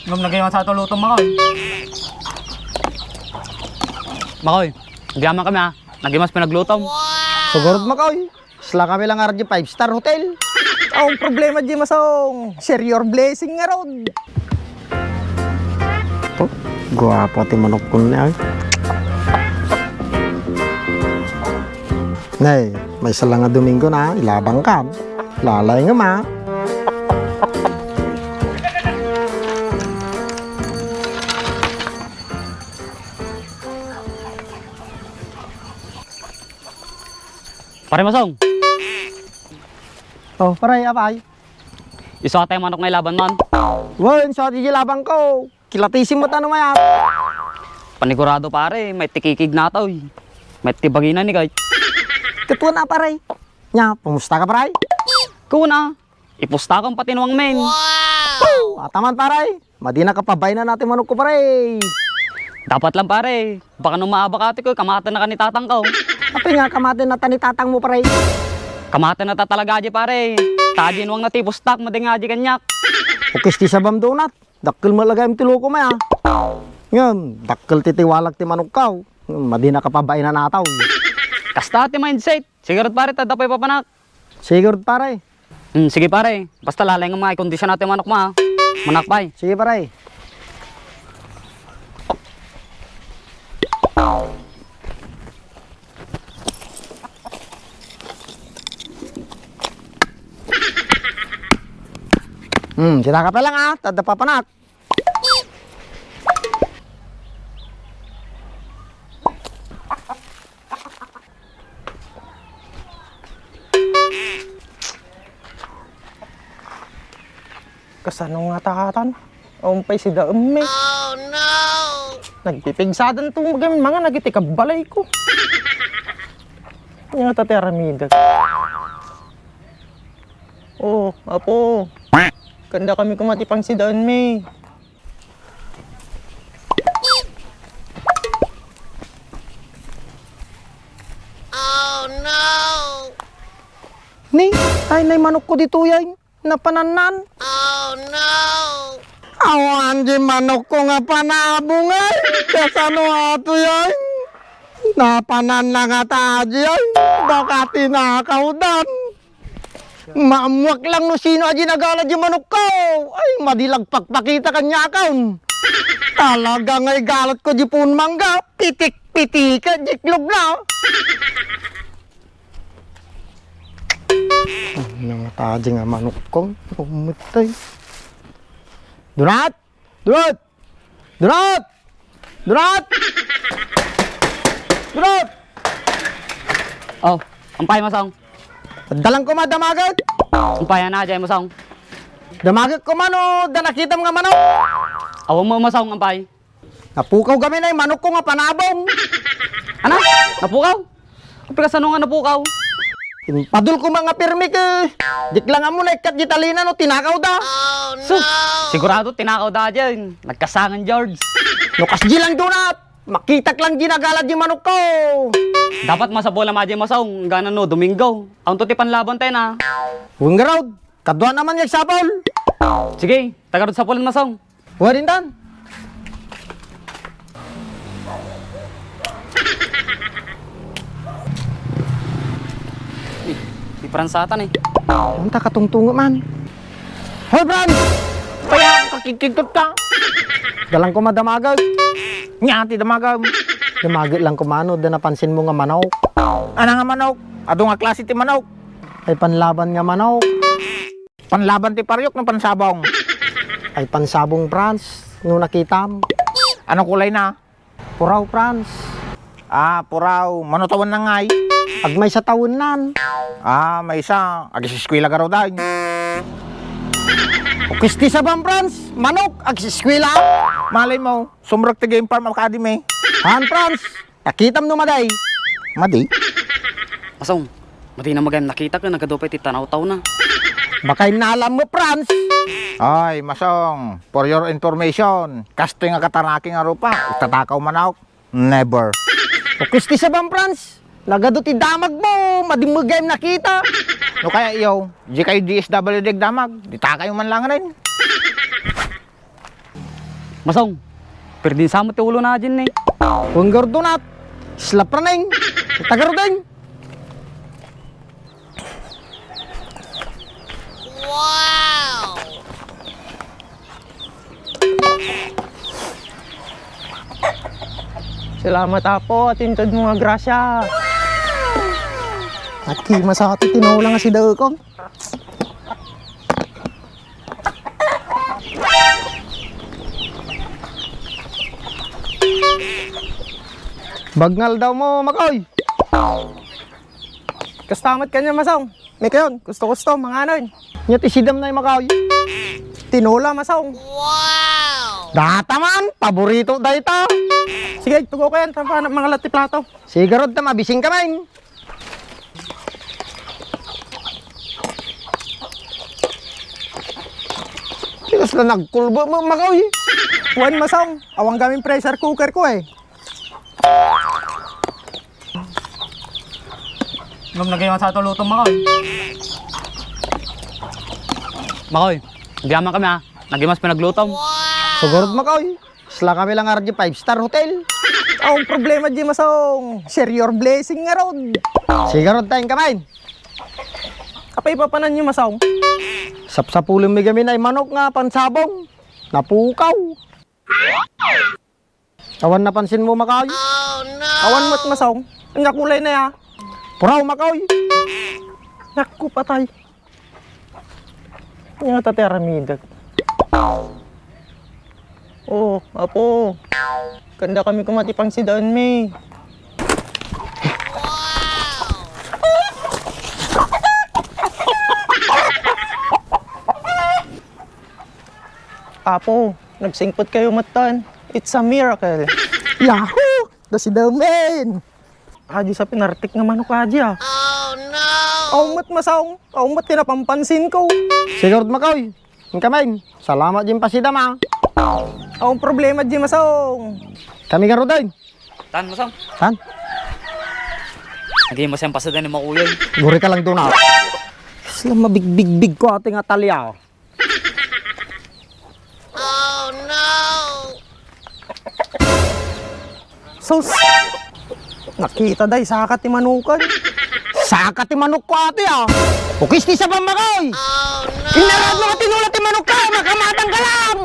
Ngam nagayon sa tulutong Makoy. Makoy, nagyaman kami ha. Nagimas pinaglutom. Sugurod Makoy. Sila kami lang nga 5-star hotel. Ang problema di masong. Share your blessing nga ron. Oh, guwapo ti manok ko na. Nay, may isa lang nga Domingo na. Ilabang ka. Lalay nga ma. Pare Masong, Oh, paray, apay. isa tayo manok na ilaban man. Wen, sa di labang ko. Kilatisim mo tanong mayat. Panigurado pare, may tikikig na to. May tibaginan ni Kay. Ketua na paray. Nya, pumusta ka paray? Kuna, ipusta kang patinuang men. Oh, ataman paray. Madi na kapabay na natin manok ko paray. Dapat lang pare, baka nung maabakati ko, kamatan na kanitatang ko. Api nga kamatin na tanitatang mo paray. Kamatan na tatalaga di pare. Tadin wang natipustak, mading nga di kanyak. Ukis ti sabam donut. Dakkel malagay ti loko maya. Ngam, dakkel ti tiwalak ti manok kaw. Madi na kapabay na nataw. Kasta ti mindset. Sigurad pare, tadapay papanak. Sigurd paray. Sige pare, basta lalay nga mga kondisyon natin manok ma. Manakpay. Sige paray. Sila ka pa lang ah, tada papanak. Kasano nga takatan? Umpay si Daemme. Oh no! Nagpipigsadan itong mga nagitikabalay ko. Nga tatiaramida. Oh, apo. Kanda kami kumatipang si Daemme. Oh no! Ni, ay nay manok ko dito yan. Napananan. Oh no! Awan di manok ko nga panabungay. Kasano ato yan? Napanan na nga taji yan. Baka tinakaw dan. Maamuak lang no sino aji nagala di manok ko. Ay madilag pakpakita kanya kaon. Talaga ngay galat ko di pun mangga. Pitik-pitika jiklog na. Nang taji nga manok ko. Umutay. Donat! Donat! Donat! Donat! Donat! Oh, ampay Masong. Dalang ko madamagat. Ampayan na dyan Masong. Damagat ko man o danakita mga manok. Awang mo Masong, ampay. Napukaw kami na yung manok ko nga panabong. Ano? Napukaw? Kapag kasano nga napukaw? Padul ko mga pirmi ke. Diklangan mo na ikat gitalina no tinakaw da. Sus, sigurado tinakaw da dyan. Nagkasangan George. Lukas gilang donat. Makitak lang ginagalat yung manok ko. Dapat masabola ma dyan Masong. Gana no, Domingo. Ang tuti panlaban tayo na. Huwag nga raw. Kadwa naman yung sabol. Sige, tagarod sa pulan Masong. Huwag rin dan. Di peransatan eh. Punta katungtungo man. Hoy Bran! Kaya kakikikot ka. Dalang ko madamagag. Nga ti damagag. Damagag lang ko mano. Da napansin mo nga manok. Ano nga manok? Ado nga klase ti manok? Ay panlaban nga manok. Panlaban ti paryok ng pansabong. Ay pansabong Franz. Nung nakitam. Ano kulay na? Puraw Franz. Ah, puraw. Manutawan na ngay. Agmay sa taonan. Ah, may isa. Agisiskwila ka raw dahil. Kisti sa bang Franz. Manok. Agsiskwila. Malay mo, sumrag ti Game Farm Academy. Han Franz. Nakitam numaday. Madi. Masong, mati na magayam nakita ka. Nagadupay ti tanaw-taw na. Baka inalam mo Franz. Ay, masong. For your information, kasto nga kataraki nga rupa. Tatakaw manok. Never. Kisti sa bang Franz. Nagado ti damag mo. Madimugay nakita. No kaya iyo, di kayo DSWD damag. Di takayo man lang rin. Masong, pero din sama ti ulo na dyan eh. Huwag gardunat. Slap raneng. Tagarudeng. Salamat apo, tintod mo nga grasya. At kima sa atin, tinawala nga si Daukong. Bagnal daw mo, Makoy. Kastamat ka niya, Masong. May kayon, gusto-gusto, mga anoy. Nya tisidam na yung Makoy. Tinola, Masong. Dataman, paborito da ito. Sige, tugo ko yan, tampa mga lati plato. Sigarod na mabising kamain. Tigas na nagkulbo mo, Makoy. Juan, Masong, awang gaming pressure cooker ko eh. Nung nagayon sa ito lutong, Makoy. Makoy, diyaman kami ha. Nagimas pinaglutom. Sigurod, Makoy. Sila kami lang RG 5-star hotel. Ang problema di, Masong. Share your blessing nga ron. Sigarod tayong kamain. Kapay papanan niyo, Masong. Sapsapulong may gamin ay manok nga pansabong. Napukaw. Awan napansin mo, Makoy? Awan mo't, Masong. Ang kulay na ya. Puraw, Makoy. Naku, patay. Nga tateramidag. Oh, apo. Ganda kami kumatipang si Don May. Apo, nagsingpot kayo matan. It's a miracle. Yahoo! Da si Damen. Adi sa pinartik nga manok adi ah. Oh no! Aumat Masong. Aumat tinapampansin ko. Sigurod, Makoy. Ang kamain. Salamat din pa si Dama. Ang problema di Masong. Kami garo din. Tan, Masong. Han? Nagimas yung pasada ni Makuyoy. Guri ka lang doon na. Sila mabigbig-big ko ating atalya. Sus! Nakita day, sakat ti manukan. Saka ti manok ko ate Ukis ti sa pamakoy. Inarad mo ka tinulat ti manok ka, makamatang ka lang.